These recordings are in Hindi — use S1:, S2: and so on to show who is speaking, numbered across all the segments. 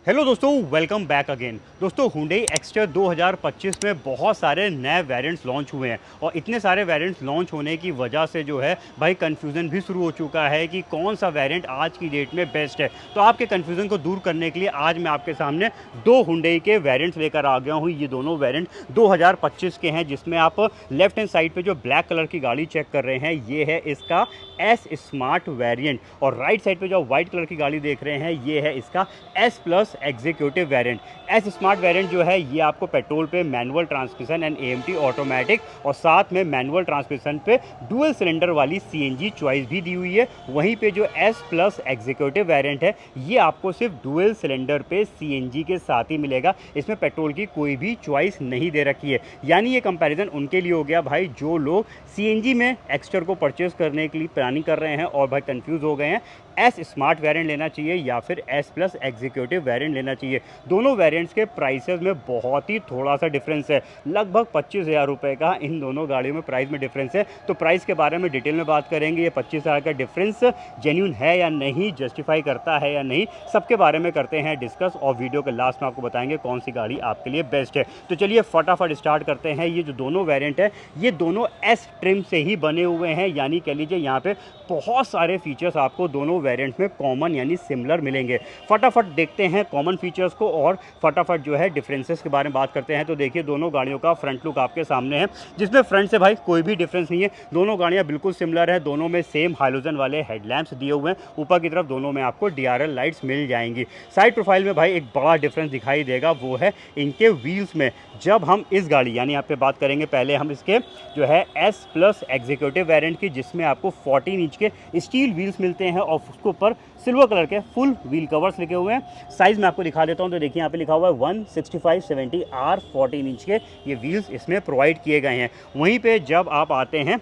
S1: हेलो दोस्तों, वेलकम बैक अगेन। दोस्तों, हुंडई एक्स्टर 2025 में बहुत सारे नए वेरिएंट्स लॉन्च हुए हैं और इतने सारे वेरिएंट्स लॉन्च होने की वजह से जो है भाई कन्फ्यूज़न भी शुरू हो चुका है कि कौन सा वेरिएंट आज की डेट में बेस्ट है। तो आपके कन्फ्यूज़न को दूर करने के लिए आज मैं आपके सामने दो हुंडई के वेरिएंट्स लेकर आ गया हूँ। ये दोनों वेरिएंट 2025 के हैं, जिसमें आप लेफ्ट हैंड साइड पर जो ब्लैक कलर की गाड़ी चेक कर रहे हैं ये है इसका एस स्मार्ट वेरिएंट, और राइट साइड पे जो व्हाइट कलर की गाड़ी देख रहे हैं ये है इसका S plus executive variant. S smart variant जो है ये आपको पेट्रोल पे manual transmission and AMT automatic और साथ में मैनुअल ट्रांसमिशन पे डुअल सिलेंडर वाली सीएनजी चॉइस भी दी हुई है। वहीं पे जो एस प्लस एग्जीक्यूटिव वेरिएंट है ये आपको सिर्फ डुअल सिलेंडर पे सीएनजी के साथ ही मिलेगा, इसमें पेट्रोल की कोई भी चॉइस नहीं दे रखी है। यानी ये कंपैरिजन उनके लिए हो गया भाई जो लोग सीएनजी में एक्स्टर को परचेज करने के लिए प्लानिंग कर रहे हैं और भाई कंफ्यूज हो गए हैं एस स्मार्ट वेरिएंट लेना चाहिए या फिर एस प्लस एग्जीक्यूटिव वेरिएंट लेना चाहिए। दोनों वेरिएंट्स के प्राइसेस में बहुत ही थोड़ा सा डिफरेंस है, लगभग 25,000 रुपये का इन दोनों गाड़ियों में प्राइस में डिफरेंस है। तो प्राइस के बारे में डिटेल में बात करेंगे, ये 25,000 का डिफरेंस जेन्यून है या नहीं, जस्टिफाई करता है या नहीं, सबके बारे में करते हैं डिस्कस और वीडियो के लास्ट में आपको बताएंगे कौन सी गाड़ी आपके लिए बेस्ट है। तो चलिए फटाफट स्टार्ट करते हैं। ये जो दोनों वेरिएंट है ये दोनों एस ट्रिम से ही बने हुए हैं, यानी कह लीजिए यहाँ पे बहुत सारे फीचर्स आपको दोनों वेरिएंट्स में कॉमन यानी सिमिलर मिलेंगे। फटाफट देखते हैं कॉमन फीचर्स को और फटाफट जो है डिफरेंसेस के बारे में बात करते हैं। तो देखिए दोनों गाड़ियों का फ्रंट लुक आपके सामने है, जिसमें फ्रंट से भाई कोई भी डिफरेंस नहीं है। दोनों गाड़ियां बिल्कुल सिमिलर है, दोनों में सेम हाइलोजन वाले हेडलैम्प्स दिए हुए हैं। ऊपर की तरफ दोनों में आपको डीआरएल लाइट्स मिल जाएंगी। साइड प्रोफाइल में भाई एक बड़ा डिफरेंस दिखाई देगा, वो है इनके व्हील्स में। जब हम इस गाड़ी यानी यहाँ पे बात करेंगे, पहले हम इसके जो है एस प्लस एग्जीक्यूटिव वेरिएंट की, जिसमें आपको 14 इंच के स्टील व्हील्स मिलते हैं और उसके ऊपर सिल्वर कलर के फुल व्हील कवर्स लिखे हुए हैं। साइज मैं आपको दिखा देता हूं, तो देखिए यहाँ पे लिखा हुआ है 165/70 R 14 इंच के ये व्हील्स इसमें प्रोवाइड किए गए हैं। वहीं पे जब आप आते हैं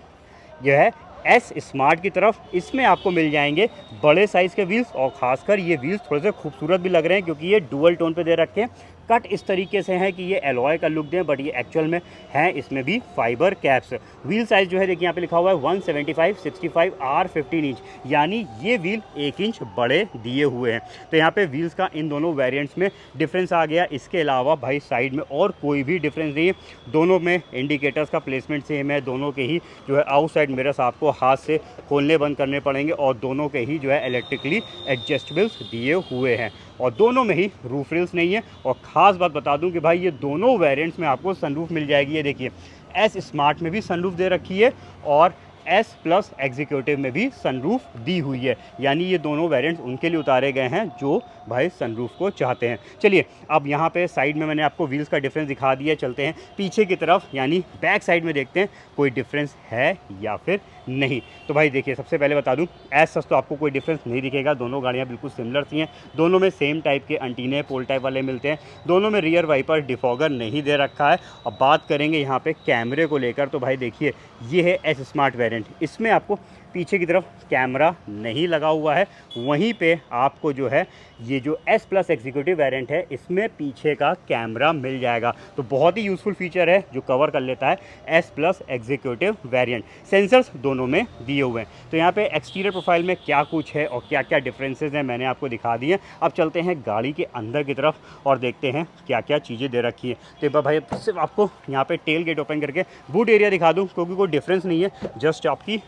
S1: यह है एस स्मार्ट की तरफ, इसमें आपको मिल जाएंगे बड़े साइज़ के व्हील्स और खासकर ये व्हील्स थोड़े से खूबसूरत भी लग रहे हैं क्योंकि ये डुअल टोन पे दे रखे हैं। कट इस तरीके से है कि ये एलॉय का लुक दें, बट ये एक्चुअल में है इसमें भी फाइबर कैप्स। व्हील साइज़ जो है देखिए यहाँ पे लिखा हुआ है 175/65 R 15 इंच, यानी ये व्हील 1 इंच बड़े दिए हुए हैं। तो यहाँ पे व्हील्स का इन दोनों वेरिएंट्स में डिफरेंस आ गया। इसके अलावा भाई साइड में और कोई भी डिफरेंस नहीं है। दोनों में इंडिकेटर्स का प्लेसमेंट सेम है, दोनों के ही जो है आउटसाइड मिरर्स आपको हाथ से खोलने बंद करने पड़ेंगे और दोनों के ही जो है इलेक्ट्रिकली एडजस्टेबल्स दिए हुए हैं और दोनों में ही रूफ रेल्स नहीं है। और ख़ास बात बता दूं कि भाई ये दोनों वेरिएंट्स में आपको सनरूफ मिल जाएगी। ये देखिए एस स्मार्ट में भी सनरूफ दे रखी है और एस प्लस एग्जीक्यूटिव में भी सनरूफ दी हुई है, यानी ये दोनों वेरिएंट्स उनके लिए उतारे गए हैं जो भाई सनरूफ को चाहते हैं। चलिए अब यहाँ पे साइड में मैंने आपको व्हील्स का डिफरेंस दिखा दिया, चलते हैं पीछे की तरफ यानी बैक साइड में देखते हैं कोई डिफरेंस है या फिर नहीं। तो भाई देखिए सबसे पहले बता दूं एज सच तो आपको कोई डिफरेंस नहीं दिखेगा, दोनों गाड़ियाँ बिल्कुल सिमिलर सी हैं। दोनों में सेम टाइप के एंटीने पोल टाइप वाले मिलते हैं, दोनों में रियर वाइपर डिफॉगर नहीं दे रखा है। अब बात करेंगे यहाँ पे कैमरे को लेकर, तो भाई देखिए ये है एस स्मार्ट वेरिएंट, इसमें आपको पीछे की तरफ कैमरा नहीं लगा हुआ है। वहीं पे आपको जो है ये जो एस प्लस एग्जीक्यूटिव वेरिएंट है इसमें पीछे का कैमरा मिल जाएगा। तो बहुत ही यूज़फुल फीचर है जो कवर कर लेता है S plus executive variant. Sensors दोनों में दिए हुए हैं। तो यहाँ पे एक्सटीरियर प्रोफाइल में क्या कुछ है और क्या क्या डिफरेंसेस हैं मैंने आपको दिखा दिए। अब चलते हैं गाड़ी के अंदर की तरफ और देखते हैं क्या क्या चीज़ें दे रखी है। तो एक बार भाई सिर्फ आपको यहाँ पे टेल गेट ओपन करके बूट एरिया दिखा दूँ, क्योंकि कोई डिफरेंस नहीं है, जस्ट आपकी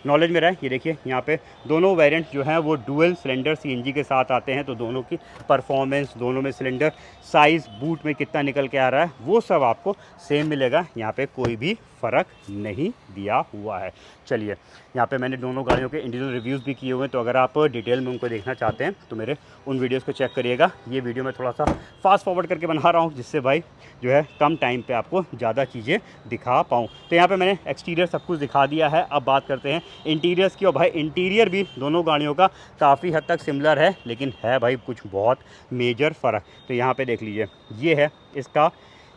S1: नॉलेज में रहा है। ये देखिए यहाँ पे दोनों वेरिएंट जो हैं वो डुअल सिलेंडर सीएनजी के साथ आते हैं, तो दोनों की परफॉर्मेंस, दोनों में सिलेंडर साइज़, बूट में कितना निकल के आ रहा है वो सब आपको सेम मिलेगा। यहाँ पे कोई भी फ़र्क नहीं दिया हुआ है। चलिए यहाँ पे मैंने दोनों गाड़ियों के इंडिविजुअल रिव्यूज़ भी किए हुए हैं, तो अगर आप डिटेल में उनको देखना चाहते हैं तो मेरे उन वीडियोज़ को चेक करिएगा। ये वीडियो मैं थोड़ा सा फास्ट फॉरवर्ड करके बना रहा हूँ, जिससे भाई जो है कम टाइम पे आपको ज़्यादा चीज़ें दिखा पाऊँ। तो यहाँ पे मैंने एक्सटीरियर सब कुछ दिखा दिया है। अब बात करते हैं इंटीरियर्स की, और भाई इंटीरियर भी दोनों गाड़ियों का काफ़ी हद तक सिमिलर है, लेकिन है भाई कुछ बहुत मेजर फ़र्क। तो यहाँ पे देख लीजिए ये है इसका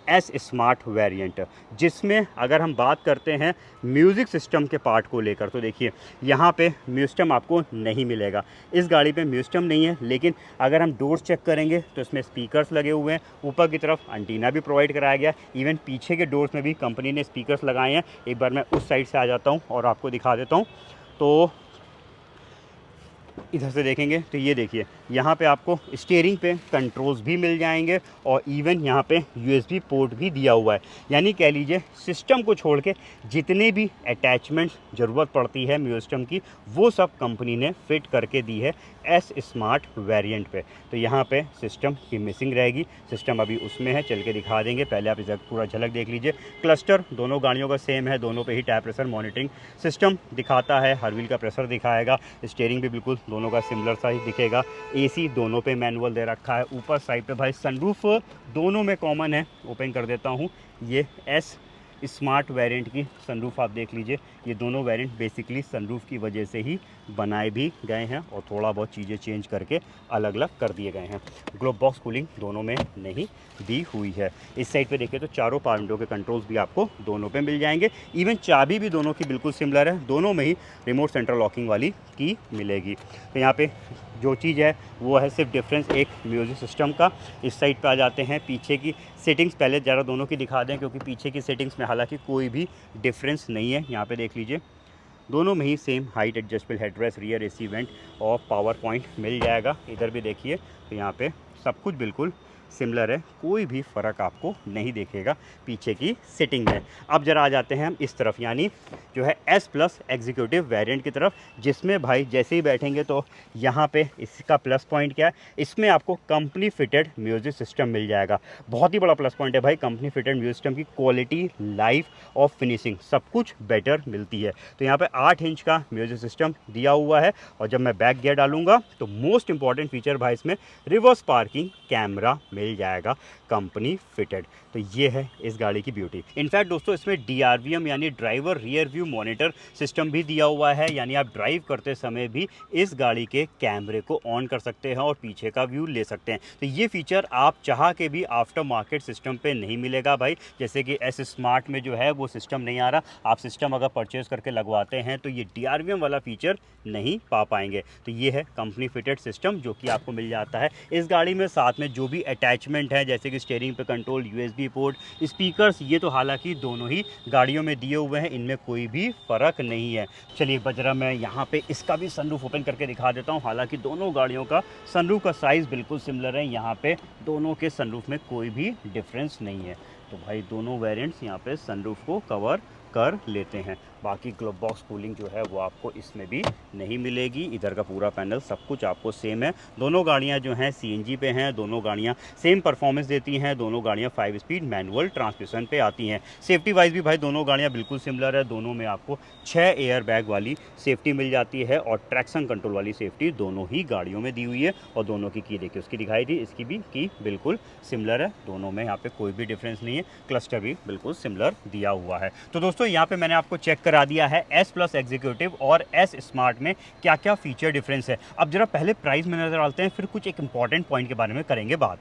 S1: एस स्मार्ट वेरिएंट, जिसमें अगर हम बात करते हैं म्यूज़िक सिस्टम के पार्ट को लेकर, तो देखिए यहाँ पे म्यूजिक आपको नहीं मिलेगा। इस गाड़ी पे म्यूजिक नहीं है, लेकिन अगर हम डोर्स चेक करेंगे तो इसमें स्पीकर्स लगे हुए हैं, ऊपर की तरफ एंटीना भी प्रोवाइड कराया गया, इवन पीछे के डोर्स में भी कंपनी ने स्पीकर्स लगाए हैं। एक बार मैं उस साइड से आ जाता हूँ और आपको दिखा देता हूँ। तो इधर से देखेंगे तो ये देखिए यहाँ पे आपको स्टीयरिंग पे कंट्रोल्स भी मिल जाएंगे और इवन यहाँ पे यूएसबी पोर्ट भी दिया हुआ है। यानी कह लीजिए सिस्टम को छोड़ के जितने भी अटैचमेंट्स ज़रूरत पड़ती है म्यूजिक सिस्टम की वो सब कंपनी ने फिट करके दी है एस स्मार्ट वेरिएंट पे। तो यहाँ पे सिस्टम की मिसिंग रहेगी, सिस्टम अभी उसमें है, चल के दिखा देंगे। पहले आप इसे पूरा झलक देख लीजिए। क्लस्टर दोनों गाड़ियों का सेम है, दोनों पे ही टायर प्रेशर मॉनिटरिंग सिस्टम दिखाता है, हर व्हील का प्रेशर दिखाएगा, स्टीयरिंग भी बिल्कुल दोनों का सिमिलर सा ही दिखेगा। एसी दोनों पे मैनुअल दे रखा है। ऊपर साइड पे भाई सनरूफ दोनों में कॉमन है, ओपन कर देता हूँ। ये एस स्मार्ट वेरिएंट की सनरूफ आप देख लीजिए। ये दोनों वेरिएंट बेसिकली सनरूफ की वजह से ही बनाए भी गए हैं और थोड़ा बहुत चीज़ें चेंज करके अलग अलग कर दिए गए हैं। ग्लोब बॉक्स कूलिंग दोनों में नहीं दी हुई है। इस साइड पे देखिए तो चारों पावर विंडो के कंट्रोल्स भी आपको दोनों पे मिल जाएंगे। इवन चाबी भी दोनों की बिल्कुल सिमिलर है, दोनों में ही रिमोट सेंट्रल लॉकिंग वाली की मिलेगी। तो यहाँ पे जो चीज़ है वो है सिर्फ डिफरेंस एक म्यूजिक सिस्टम का। इस साइड पे आ जाते हैं पीछे की सेटिंग्स, पहले ज़रा दोनों की दिखा दें क्योंकि पीछे की सेटिंग्स में हालांकि कोई भी डिफरेंस नहीं है। यहाँ पे देख लीजिए दोनों में ही same height adjustable headrest, rear AC vent और पावर पॉइंट मिल जाएगा। इधर भी देखिए तो यहाँ पे सब कुछ बिल्कुल सिमिलर है, कोई भी फ़र्क आपको नहीं दिखेगा पीछे की सेटिंग में। अब जरा आ जाते हैं हम इस तरफ, यानी जो है एस प्लस एग्जीक्यूटिव वेरिएंट की तरफ, जिसमें भाई जैसे ही बैठेंगे तो यहाँ पे इसका प्लस पॉइंट क्या है, इसमें आपको कंपनी फिटेड म्यूजिक सिस्टम मिल जाएगा। बहुत ही बड़ा प्लस पॉइंट है भाई कंपनी फिटेड म्यूजिक सिस्टम की। क्वालिटी, लाइफ और फिनिशिंग सब कुछ बेटर मिलती है। तो यहाँ पे 8 इंच का म्यूजिक सिस्टम दिया हुआ है और जब मैं बैक गियर डालूंगा तो मोस्ट इंपॉर्टेंट फीचर भाई इसमें रिवर्स पार्किंग कैमरा मिल जाएगा कंपनी फिटेड। तो ये है इस गाड़ी की ब्यूटी। इनफैक्ट दोस्तों इसमें DRVM यानी driver rear view monitor system भी दिया हुआ है, यानी आप ड्राइव करते समय भी इस गाड़ी के कैमरे को ऑन कर सकते हैं और पीछे का व्यू ले सकते हैं। तो ये फीचर आप चाह के भी आफ्टर मार्केट सिस्टम पे नहीं मिलेगा भाई। जैसे कि एस स्मार्ट में जो है वो सिस्टम नहीं आ रहा, आप सिस्टम अगर परचेज करके लगवाते हैं तो ये DRVM वाला फीचर नहीं पा पाएंगे। तो ये है कंपनी फिटेड सिस्टम जो कि आपको मिल जाता है इस गाड़ी में। साथ में जो भी अटैचमेंट है जैसे कि स्टीयरिंग पे कंट्रोल, USB पोर्ट, स्पीकर्स, ये तो हालांकि दोनों ही गाड़ियों में दिए हुए हैं, इनमें कोई भी फ़र्क नहीं है। चलिए बजरा मैं यहाँ पे इसका भी सनरूफ ओपन करके दिखा देता हूँ। हालांकि दोनों गाड़ियों का सनरूफ का साइज़ बिल्कुल सिमिलर है, यहाँ पे दोनों के सनरूफ में कोई भी डिफरेंस नहीं है। तो भाई दोनों वेरिएंट्स यहाँ पे सनरूफ को कवर कर लेते हैं। बाकी ग्लोब बॉक्स कूलिंग जो है वो आपको इसमें भी नहीं मिलेगी। इधर का पूरा पैनल सब कुछ आपको सेम है। दोनों गाड़ियां जो हैं CNG पे हैं, दोनों गाड़ियां सेम परफॉर्मेंस देती हैं, दोनों गाड़ियां 5 स्पीड मैनुअल ट्रांसमिशन पे आती हैं। सेफ्टी वाइज भी भाई दोनों गाड़ियां बिल्कुल सिमिलर है। दोनों में आपको 6 एयर बैग वाली सेफ्टी मिल जाती है और ट्रैक्शन कंट्रोल वाली सेफ्टी दोनों ही गाड़ियों में दी हुई है। और दोनों की देखिए उसकी दिखाई थी, इसकी भी की बिल्कुल सिमिलर है। दोनों में यहाँ पे कोई भी डिफरेंस नहीं है। क्लस्टर भी बिल्कुल सिमिलर दिया हुआ है। तो दोस्तों यहाँ पे मैंने आपको चेक करा दिया है एस प्लस एग्जीक्यूटिव और एस स्मार्ट में क्या क्या फीचर डिफरेंस है। अब जरा पहले प्राइस में नजर डालते हैं, फिर कुछ एक इंपॉर्टेंट पॉइंट के बारे में करेंगे बात।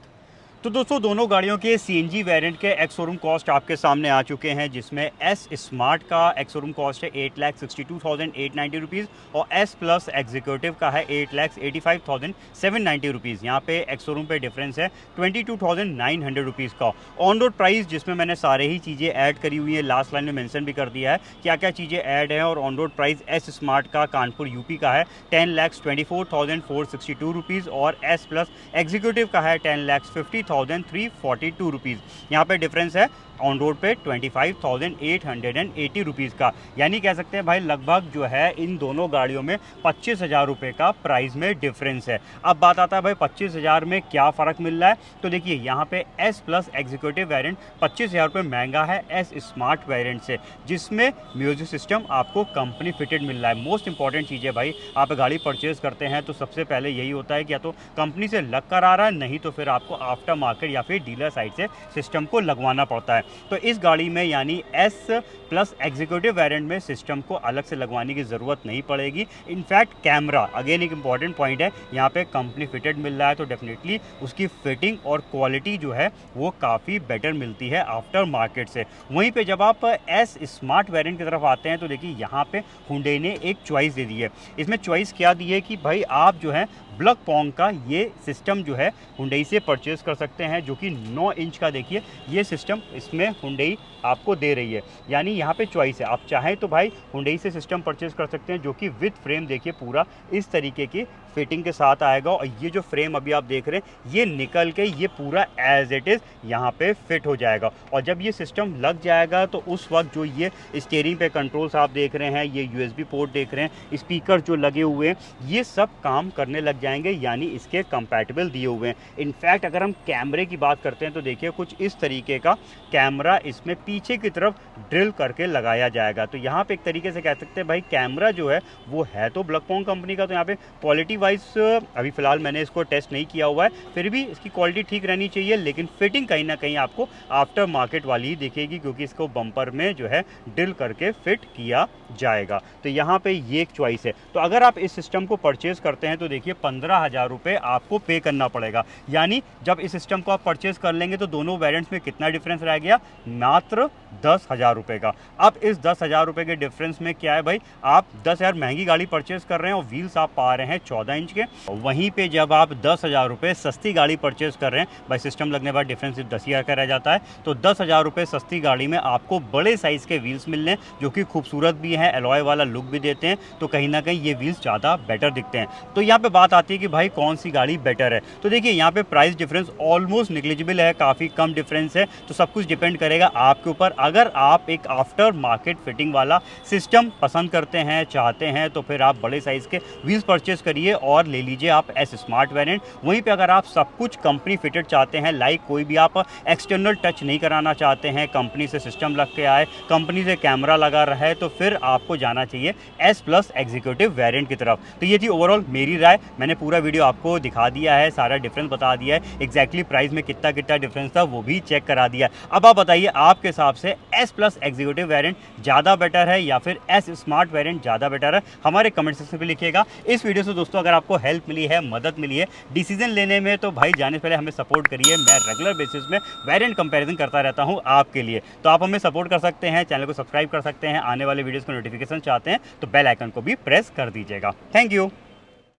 S1: तो दोस्तों दोनों गाड़ियों के CNG वेरिएंट के एक्स शोरूम कॉस्ट आपके सामने आ चुके हैं, जिसमें एस स्मार्ट का एक्स शोरूम कॉस्ट है 8,62,890 रुपीज़ और एस प्लस एग्जीक्यूटिव का है 8,85,790 रुपीज़। यहाँ पे एक्स शोरूम पे डिफरेंस है 22,900 रुपीज़ का। ऑन रोड प्राइस जिसमें मैंने सारे ही चीज़ें ऐड करी हुई है, लास्ट लाइन में मेंशन भी कर दिया है क्या क्या चीज़ें ऐड हैं। और on road price S smart का कानपुर UP का है 10,24,462 रुपीज़ और एस प्लस एग्जीक्यूटिव का है 10,50,342 रुपीज़। यहाँ पे डिफरेंस है ऑन रोड पे 25,880 रुपीज़ का। यानी कह सकते हैं भाई लगभग जो है इन दोनों गाड़ियों में 25,000 रुपये का प्राइस में डिफरेंस है। अब बात आता है भाई 25,000 में क्या फ़र्क मिल रहा है। तो देखिए यहाँ पे एस प्लस एग्जीक्यूटिव वेरिएंट 25,000 रुपये महंगा है एस स्मार्ट वेरिएंट से, जिसमें म्यूजिक सिस्टम आपको कंपनी फिटेड मिल रहा है। मोस्ट इंपॉर्टेंट चीज़ है भाई, आप गाड़ी परचेज करते हैं तो सबसे पहले यही होता है कि या तो कंपनी से लग कर आ रहा है, नहीं तो फिर आपको आफ्टर मार्केट या फिर डीलर साइड से सिस्टम को लगवाना पड़ता है। तो इस गाड़ी में यानी एस प्लस एग्जीक्यूटिव वेरिएंट में सिस्टम को अलग से लगवाने की ज़रूरत नहीं पड़ेगी। इनफैक्ट कैमरा अगेन एक इंपॉर्टेंट पॉइंट है, यहाँ पे कंपनी फिटेड मिल रहा है तो डेफिनेटली उसकी फिटिंग और क्वालिटी जो है वो काफ़ी बेटर मिलती है आफ्टर मार्केट से। वहीं पे जब आप एस स्मार्ट वेरिएंट की तरफ आते हैं तो देखिए यहाँ पे हुंडई ने एक चॉइस दे दी है। इसमें चॉइस क्या दी है कि भाई आप जो है ब्लग पॉन्ग का ये सिस्टम जो है हुंडई से परचेज कर सकते हैं, जो कि 9 इंच का देखिए ये सिस्टम इसमें हुंडई आपको दे रही है। यानी यहाँ पे चॉइस है, आप चाहें तो भाई हुंडई से सिस्टम परचेज कर सकते हैं जो कि विद फ्रेम देखिए पूरा इस तरीके की फिटिंग के साथ आएगा और ये जो फ्रेम अभी आप देख रहे हैं ये निकल के ये पूरा एज इट इज़ यहाँ पे फिट हो जाएगा। और जब ये सिस्टम लग जाएगा तो उस वक्त जो ये स्टीयरिंग पे कंट्रोल्स आप देख रहे हैं, ये यूएसबी पोर्ट देख रहे हैं, स्पीकर जो लगे हुए हैं, ये सब काम करने लग जाएंगे, यानी इसके कंपैटिबल दिए हुए हैं। इनफैक्ट अगर हम कैमरे की बात करते हैं तो देखिए कुछ इस तरीके का कैमरा इसमें पीछे की तरफ ड्रिल करके लगाया जाएगा। तो यहाँ पे एक तरीके से कह सकते हैं भाई कैमरा जो है वो है तो ब्लैकपॉइंट कंपनी का, तो यहाँ पे क्वालिटी वाइज अभी फ़िलहाल मैंने इसको टेस्ट नहीं किया हुआ है, फिर भी इसकी क्वालिटी ठीक रहनी चाहिए, लेकिन फिटिंग कहीं ना कहीं आपको आफ्टर मार्केट वाली ही दिखेगी क्योंकि इसको बम्पर में जो है ड्रिल करके फिट किया जाएगा। तो यहाँ पे ये एक चॉइस है। तो अगर आप इस सिस्टम को परचेज करते हैं तो देखिए 15,000 रुपये आपको पे करना पड़ेगा, यानी जब इस सिस्टम को आप परचेज कर लेंगे तो दोनों वेरिएंट्स में कितना डिफरेंस रह गया, मात्र 10,000 रुपये का। अब इस 10,000 रुपये के डिफरेंस में क्या है भाई, आप 10,000 महंगी गाड़ी परचेज कर रहे हैं और व्हील्स आप पा रहे हैं 14 इंच के, वहीं पे जब आप 10,000 रुपये सस्ती गाड़ी परचेज कर रहे हैं, भाई सिस्टम लगने के बाद डिफरेंस सिर्फ 10,000 का रह जाता है, तो 10,000 रुपये सस्ती गाड़ी में आपको बड़े साइज़ के व्हील्स मिलने हैं जो कि खूबसूरत भी हैं, एलॉय वाला लुक भी देते हैं, तो कहीं ना कहीं ये व्हील्स ज़्यादा बेटर दिखते हैं। तो यहाँ पे बात आती है कि भाई कौन सी गाड़ी बेटर है, तो देखिए यहाँ पे प्राइस डिफरेंस ऑलमोस्ट निग्लिजिबल है, काफ़ी कम डिफरेंस है, तो सब कुछ डिपेंड करेगा आपके ऊपर। अगर आप एक आफ्टर मार्केट फिटिंग वाला सिस्टम पसंद करते हैं, चाहते हैं, तो फिर आप बड़े साइज़ के व्हील्स परचेज करिए और ले लीजिए आप एस स्मार्ट वेरिएंट। वहीं पे अगर आप सब कुछ कंपनी फिटेड चाहते हैं, लाइक कोई भी आप एक्सटर्नल टच नहीं कराना चाहते हैं, कंपनी से सिस्टम लग के आए, कंपनी से कैमरा लगा रहा है, तो फिर आपको जाना चाहिए एस प्लस एग्जीक्यूटिव वेरिएंट की तरफ। तो ये थी ओवरऑल मेरी राय, मैंने पूरा वीडियो आपको दिखा दिया है, सारा डिफरेंस बता दिया है, एग्जैक्टली प्राइस में कितना कितना डिफरेंस था वो भी चेक करा दिया है। अब आप बताइए आपके हिसाब से एस प्लस एग्जीक्यूटिव वेरिएंट ज़्यादा बेटर है या फिर एस स्मार्ट वेरिएंट ज़्यादा बेटर है, हमारे कमेंट सेक्शन पे लिखिएगा। इस वीडियो से दोस्तों अगर आपको हेल्प मिली है, मदद मिली है डिसीजन लेने में, तो भाई जाने से पहले हमें सपोर्ट करिए। मैं रेगुलर बेसिस में वेरिएंट कंपैरिजन करता रहता हूं आपके लिए, तो आप हमें सपोर्ट कर सकते हैं, चैनल को सब्सक्राइब कर सकते हैं, आने वाले वीडियोस को नोटिफिकेशन चाहते हैं तो बेल आइकन को भी प्रेस कर दीजिएगा। Thank you.